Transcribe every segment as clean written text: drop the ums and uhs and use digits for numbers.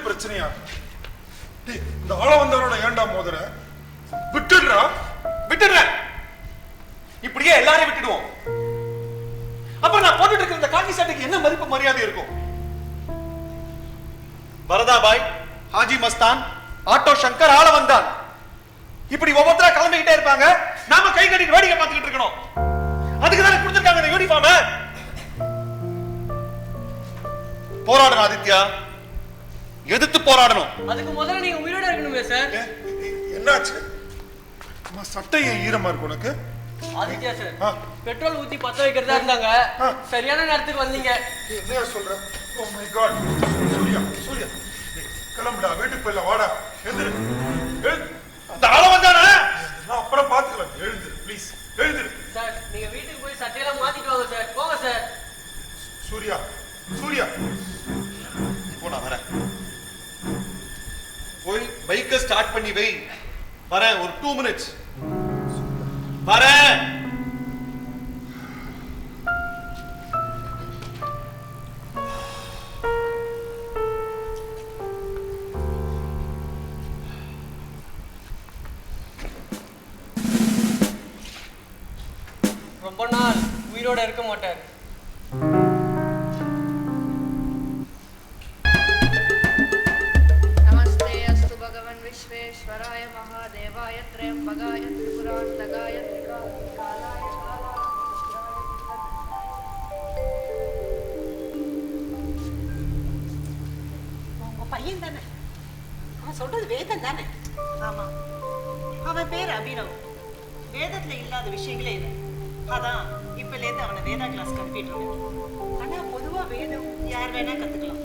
பிரச்சனையா? இந்த ஆள வந்தவரோட ஏண்டா மோதுற? விட்டுடுறா. விட்டுடுறேன். இப்படியே எல்லாரையும் விட்டுடுவோம். அப்ப நான் போட்டுட்டு இருக்கிற இந்த காக்கி சட்டைக்கு என்ன மதிப்பு மரியாதை இருக்கும்? வரதாபாய், ஹாஜி மஸ்தான், ஆட்டோ சங்கர், ஆள வந்தான், இப்படி ஒவ்வொருத்தரா கிளம்பிக்கிட்டே இருப்பாங்க. நாம கை கட்டிட்டு வேடிக்கை பார்த்துக்கிட்டு இருக்கணும். அதுக்கு தானே கொடுத்துருக்காங்க இந்த யூனிஃபார்ம். போராடணும் ஆதித்யா, எதிர்த்து போராடணும். அதுக்கு முதல்ல நீங்க உயிரோட இருக்கணுமே சார். என்னாச்சு? சட்டைய ஈரமா இருக்கு உனக்கு? ஆதித்யா சார், பெட்ரோல் ஊத்தி பத்த வைக்கிறதா இருந்தாங்க, சரியான நேரத்துக்கு வந்தீங்க. என்ன சொல்ற? Oh my god. Surya, Surya, கிளம்புடா, வீட்டுக்கு போயிடலாம், வாடா. எழுந்திரு. அந்த ஆள வந்தானே, நான் அப்புறம் பாத்துக்கலாம். எழுந்திரு ப்ளீஸ், எழுந்திரு. சார் நீங்க வீட்டுக்கு போய் சட்டையெல்லாம் மாத்திட்டு வாங்க சார். போங்க சார். சூர்யா, சூர்யா, போடா வர. போய் பைக்கை ஸ்டார்ட் பண்ணி வை. வரேன், ஒரு 2 minutes. வரேன். ரொம்ப நாள் உயிரோட இருக்க மாட்டார். विश्वेश्वराय महादेवाय त्र्यंबकाय त्रिपुरान्तकाय त्रिकालाय உங்க பையன் தானே? அவன் சொல்றது வேதம் தானே? ஆமா, அவன் பேர் அபினவ். வேதத்துல இல்லாத விஷயங்களே இல்லை. அதான் இப்பல இருந்து அவனை வேதா கிளாஸ் கற்பிட்டு இருக்கேன். ஆனா பொதுவா வேதம் யார் வேணா கத்துக்கலாம்.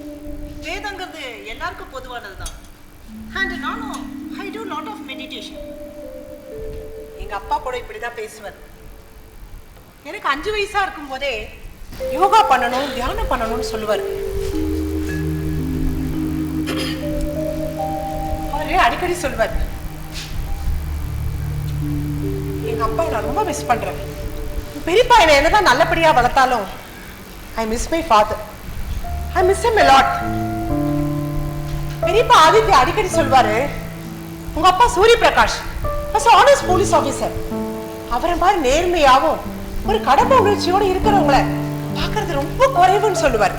வேதங்கிறது எல்லாருக்கும் பொதுவானதுதான். And நானும் I do lot of meditation. எங்க அப்பா கூட இப்படிதான் பேசுவார். எனக்கு 5 வயசா இருக்கும் போதே யோகா பண்ணணும், தியானம் பண்ணணும்னு சொல்லுவார். அவரே அடிக்கடி சொல்வார். எங்க அப்பா நான் ரொம்ப மிஸ் பண்றேன். பெரியப்பா என்னதான் நல்லபடியா வளர்த்தாலும் I miss my father. I miss him a lot. பெரியப்பா ஆதித்யா அடிக்கடி சொல்வாரு, உங்க அப்பா Surya Prakash honest police officer. அவரை மாதிரி நேர்மையாவும் ஒரு கடமை உணர்ச்சியோட இருக்கிறவங்கள பாக்குறது ரொம்ப குறைவுன்னு சொல்லுவார்.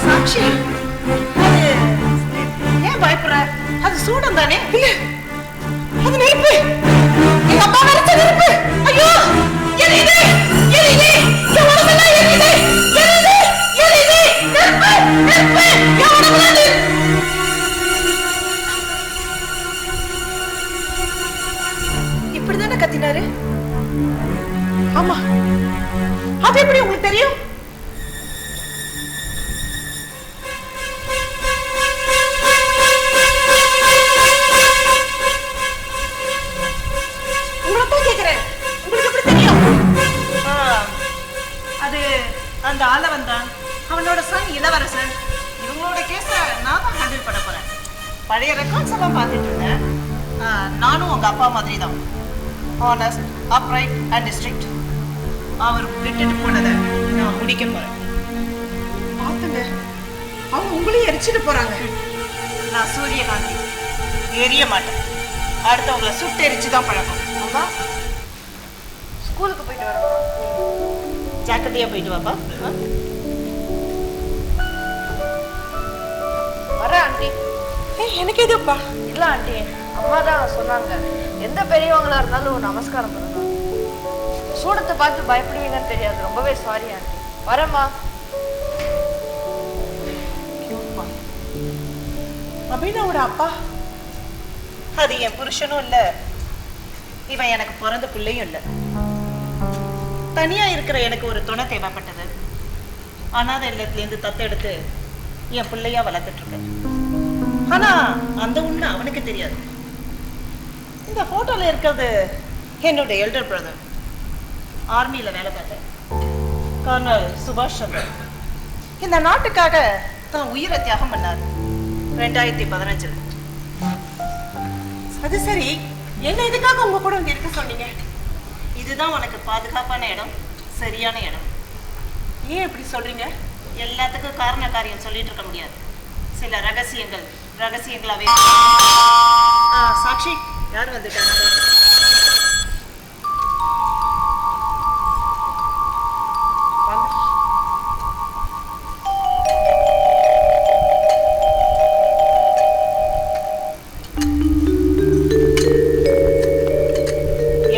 சாட்சி, ஏன் பயப்படுற? அது சூடம் தானே? இல்ல, அது நெருப்பு. எங்க அப்பா வரைச்ச நெருப்பு. ஐயோ, எரியுது, எரியுது, என் உடம்பெல்லாம் எரியுது, எரியுது, எரியுது, நெருப்பு, நெருப்பு, என் உடம்பெல்லாம். இப்படிதானே கத்தினாரு? ஆமா, அது எப்படி உங்களுக்கு தெரியும்? அந்த ஆளவன் தான், அவனோட சன் இளவரசன். இவங்களோட கேஸ நான் தான் ஹேண்டில் பண்ண போறேன். பழைய ரெக்கார்ட்ஸ் எல்லாம் பார்த்துட்டு இருந்தேன். நானும் உங்க அப்பா மாதிரி தான், ஹானஸ்ட், அப்ரைட் அண்ட் ஸ்ட்ரிக்ட். அவர் விட்டுட்டு போனதை நான் முடிக்க போறேன். பாத்துங்க, அவங்க உங்களையும் எரிச்சிட்டு போறாங்க. நான் சூரியகாந்தி எரிய மாட்டேன். அடுத்தவங்களை சுட்டு எரிச்சு தான் பழக்கம். அம்மா ஸ்கூலுக்கு போயிட்டு வரமா? ஜாக்கிரதையா போயிட்டு வாப்பா. வரேன் ஆண்டி. எனக்கு எதுப்பா? இல்ல ஆண்டி, அம்மா தான் சொன்னாங்க எந்த பெரியவங்களா இருந்தாலும் ஒரு நமஸ்காரம் பண்ணணும். சூடத்தை பார்த்து பயப்படுவீங்கன்னு தெரியாது. ரொம்பவே சாரி ஆண்டி. வரேம்மா. அபினவோட அப்பா அது என் புருஷனும் இல்ல, இவன் எனக்கு பிறந்த பிள்ளையும் இல்ல. தனியா இருக்கிற எனக்கு ஒரு துணை தேவைப்பட்டது. அனாதை இல்லத்திலேருந்து தத்தெடுத்து என் பிள்ளையா வளர்த்துட்டு இருக்கேன். ஆனா அந்த உண்மை அவனுக்கு தெரியாது. இந்த போட்டோல இருக்கிறது என்னோட எல்டர் பிரதர். ஆர்மியில வேலை பார்த்தேன். கர்னல் சுபாஷ் சந்திரன். இந்த நாட்டுக்காக தான் உயிரை தியாகம் பண்ணார் 2015. அது சரி, என்ன இதுக்காக உங்க கூட இங்க இருக்க சொன்னீங்க? இதுதான் உனக்கு பாதுகாப்பான இடம், சரியான இடம். ஏன் இப்படி சொல்றீங்க? எல்லாத்துக்கும் காரண காரியம் சொல்லிட்டு இருக்க முடியாது. சில ரகசியங்களாவே. சாட்சி, யார் வந்துட்டாங்க?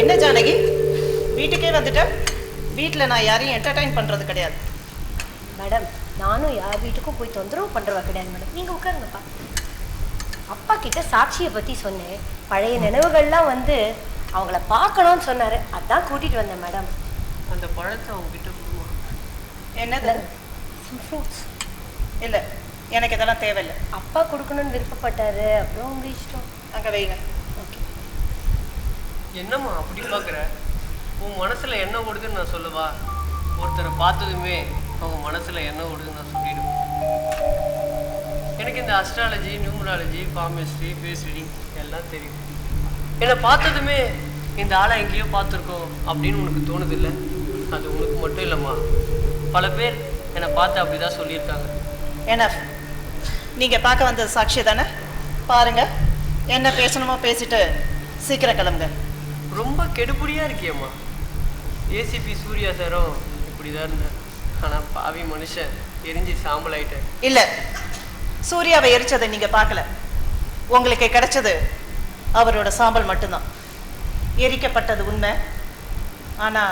என்ன ஜானகி, வீட்டுக்கே வந்துட்ட? வீட்டுல நான் யாரையும் என்டர்டைன் பண்றது கிடையாது. மேடம், நானும் யார் வீட்டுக்கும் போய் தொந்தரவு பண்ணுறவா கிடையாது மேடம். நீங்கள் உட்காருங்கப்பா. அப்பா கிட்ட சாட்சியை பற்றி சொன்னேன். பழைய நினைவுகள்லாம் வந்து அவங்கள பார்க்கணும்னு சொன்னார். அதான் கூட்டிகிட்டு வந்தேன் மேடம். அந்த பழத்தை அவங்க கிட்ட கொடுமா. என்னது? ஃப்ரூட்ஸ் இல்லை, எனக்கு இதெல்லாம் தேவையில்லை. அப்பா கொடுக்கணும்னு விருப்பப்பட்டாரு. அப்புறம் உங்க இஷ்டம். அங்கே வைங்க. ஓகே. என்னம்மா அப்படி பார்க்குற? உன் மனசுல என்ன ஓடுதுன்னு நான் சொல்லவா? ஒருத்தரை பார்த்ததுமே அவங்க மனசுல என்ன ஓடுதுன்னு நான் சொல்லிடுவேன். எனக்கு இந்த astrology, numerology, palmistry, face reading எல்லாம் தெரியும். என்னை பார்த்ததுமே இந்த ஆளை எங்கேயோ பார்த்துருக்கோம் அப்படின்னு உனக்கு தோணுது இல்லை? அது உனக்கு மட்டும் இல்லைம்மா, பல பேர் என்னை பார்த்து அப்படிதான் சொல்லியிருக்காங்க. என்ன, நீங்க பார்க்க வந்தது சாட்சி தானே? பாருங்க, என்ன பேசணுமோ பேசிட்டு சீக்கிரம் கிளம்புங்க. ரொம்ப கெடுபடியா இருக்கியம்மா. ஏசிபி சூர்யா சாரும் இப்படிதான் இருந்தார். ஆனால் பாவி மனுஷன் எரிஞ்சு சாம்பல் ஆயிட்டேன். இல்லை, சூர்யாவை எரிச்சதை நீங்க பார்க்கல. உங்களுக்கு கிடைச்சது அவரோட சாம்பல் மட்டும்தான். எரிக்கப்பட்டது உண்மை. ஆனா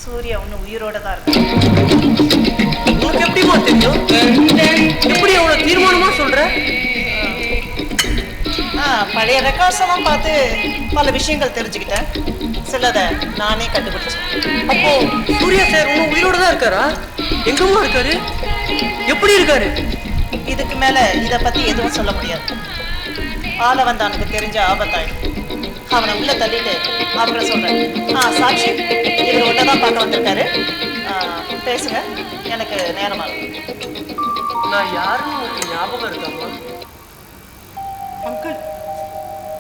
சூர்யா இன்னும் உயிரோட தான் இருக்கு. உனக்கு எப்படிமா தெரியும்? எப்படி அவ்வளவு தீர்மானமா சொல்ற? பழைய ரெக்கார்ட்ஸ் எல்லாம் பார்த்து பல விஷயங்கள் தெரிஞ்சுக்கிட்டேன். சிலதை நானே கண்டுபிடிச்சேன். அப்போ சூர்யா சார் இன்னும் உயிரோட தான் இருக்காரா? எங்கம்மா இருக்காரு? எப்படி இருக்காரு? இதுக்கு மேல இதை பத்தி எதுவும் சொல்ல முடியாது. ஆள வந்தானுக்கு தெரிஞ்ச ஆபத்தாயிடும். அவனை உள்ள தள்ளிட்டு அப்புறம் சொல்றேன். சாட்சி, இவர் உள்ளதான் பார்க்க வந்திருக்காரு. பேசுங்க, எனக்கு நேரமா இருக்கு. நான் யாருன்னு உங்களுக்கு ஞாபகம் இருக்காமா? அங்கிள்,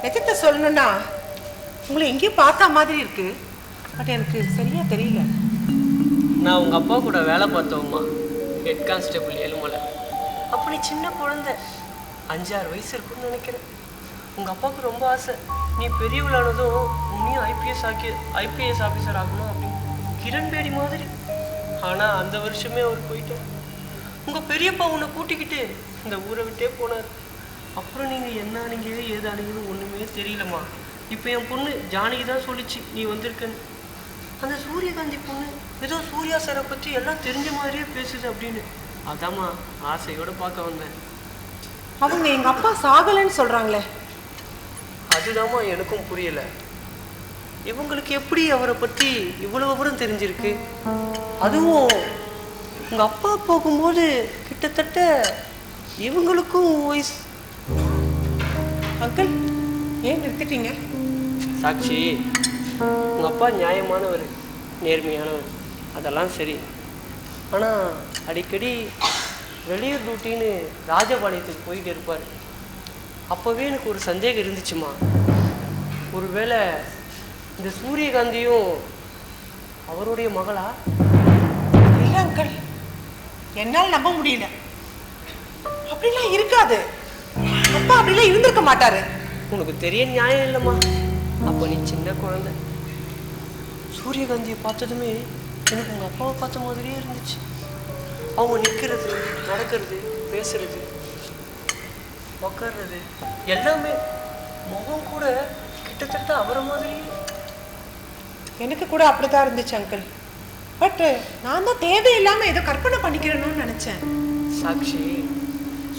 நிஜத்தை சொல்லணும்னா உங்களை எங்கேயும் பார்த்த மாதிரி இருக்கு. பட் எனக்கு சரியா தெரியல. நான் உங்க அப்பா கூட வேலை பார்த்தோம்மா. Head constable Ezhumalai. அப்போ நீ சின்ன குழந்தை, 5-6 வயசு இருக்குன்னு நினைக்கிறேன். உங்க அப்பாவுக்கு ரொம்ப ஆசை, நீ பெரியவளானதும் உன்னையும் ஐபிஎஸ் ஆஃபீஸர் ஆகணும் அப்படின்னு. கிரண் பேடி மாதிரி. ஆனா அந்த வருஷமே அவர் போயிட்டார். உங்க பெரியப்பா உன்னை கூட்டிக்கிட்டு இந்த ஊரை விட்டே போனார். அப்புறம் நீங்க என்ன ஆனீங்க ஏதானீங்கன்னு ஒண்ணுமே தெரியலம்மா. இப்போ என் பொண்ணு ஜானகி தான் சொல்லிச்சு நீ வந்திருக்கன்னு. அந்த சூரியகாந்தி பொண்ணு ஏதோ சூர்யா சாரை பற்றி எல்லாம் தெரிஞ்ச மாதிரியே பேசுது அப்படின்னு. அதாம்மா ஆசையோட பார்க்க வந்தேன். அவங்க எங்க அப்பா சாகலைன்னு சொல்றாங்களே. அதுதாம்மா எனக்கும் புரியல. இவங்களுக்கு எப்படி அவரை பற்றி இவ்வளவு விவரம் தெரிஞ்சிருக்கு? அதுவும் உங்க அப்பா போகும்போது கிட்டத்தட்ட இவங்களுக்கும் வயசு. அங்கிள், ஏன் நிறுத்திட்டீங்க? சாட்சி, உங்க அப்பா நியாயமானவர், நேர்மையானவர், அதெல்லாம் சரி. ஆனால் அடிக்கடி வெளியூர் டியூட்டின்னு ராஜபாளையத்துக்கு போயிட்டு இருப்பார். அப்போவே எனக்கு ஒரு சந்தேகம் இருந்துச்சுமா. ஒருவேளை இந்த சூரியகாந்தியும் அவருடைய மகளா? இல்ல அங்கிள், என்னால் நம்ப முடியல. அப்படிலாம் இருக்காது. அப்பா அப்படிலாம் இருந்திருக்க மாட்டாரு. உனக்கு தெரிய நியாயம் இல்லைம்மா. அப்போ நீ சின்ன குழந்தை. சூரியகாந்தியை பார்த்ததுமே எனக்கு உங்க அப்பாவை பார்த்த மாதிரியே இருந்துச்சு. அவங்க நிற்கிறது, நடக்கிறது, பேசுறது, உக்காடுறது எல்லாமே முகம் கூட கிட்டத்தட்ட அவரை மாதிரியே. எனக்கு கூட அப்படிதான் இருந்துச்சு அங்கிள். பட் நான் தான் தேவையில்லாம ஏதோ கற்பனை பண்ணிக்கிறேன்னு நினைச்சேன். சாக்ஷி,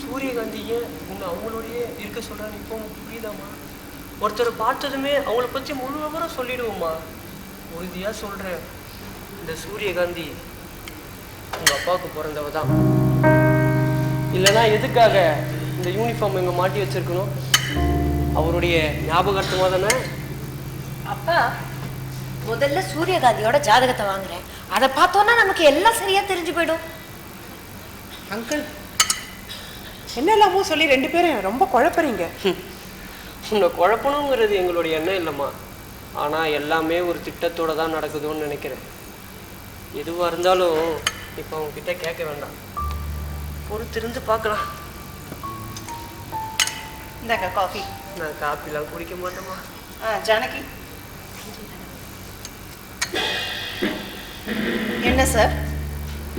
சூரியகாந்தியை உன்னை அவங்களோடய இருக்க சொல்றான்னு இப்போ உனக்கு புரியுதாம்மா? ஒருத்தரை பார்த்ததுமே அவங்கள பற்றி முழு விவரம் சொல்லிடுவோம்மா. உறுதியா சொல்றேன், இந்த சூரியகாந்தி உங்க அப்பாவுக்கு பிறந்தவ தான். இல்லைன்னா எதுக்காக இந்த யூனிஃபார்ம் இங்க மாட்டி வச்சிருக்கணும்? அவருடைய ஞாபகார்த்தமா தானே. அப்பா, முதல்ல சூரியகாந்தியோட ஜாதகத்தை வாங்குறேன். அதை பார்த்தோன்னா நமக்கு எல்லாம் சரியா தெரிஞ்சு போயிடும். அங்கிள், என்னெல்லாமோ சொல்லி 2 பேரும் ரொம்ப குழப்பறீங்க. உன்னை குழப்பணுங்கிறது எங்களுடைய எண்ணம் இல்லைம்மா. ஆனால் எல்லாமே ஒரு திட்டத்தோடு தான் நடக்குதுன்னு நினைக்கிறேன். எதுவாக இருந்தாலும் இப்போ அவங்ககிட்ட கேட்க வேண்டாம், பொறுத்திருந்து பார்க்கலாம். இந்தாங்க காஃபி. நான் காப்பிலாம் குடிக்க மாட்டேம்மா. ஜானகி. என்ன சார்,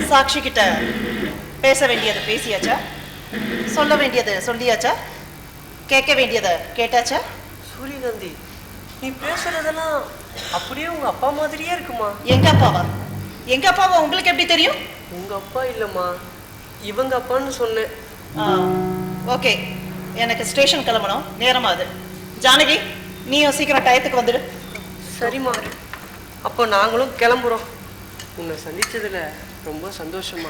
சாக்ஷி கிட்ட பேச வேண்டியதை பேசியாச்சா? சொல்ல வேண்டியதை சொல்லியாச்சா? கேட்க வேண்டியதை கேட்டாச்சா? சூரியகாந்தி, நீ பேசுறதெல்லாம் அப்படியே உங்க அப்பா மாதிரியே இருக்குமா? எங்க அப்பாவா? எங்க அப்பாவா உங்களுக்கு எப்படி தெரியும்? உங்க அப்பா இல்லைம்மா, இவங்க அப்பான்னு சொன்னேன். ஓகே, எனக்கு ஸ்டேஷன் கிளம்பணும், நேரமாகுது. ஜானகி, நீயும் சீக்கிரம் டயத்துக்கு வந்துடு. சரிம்மா, அப்போ நாங்களும் கிளம்புறோம். உன்னை சந்திச்சதுல ரொம்ப சந்தோஷமா.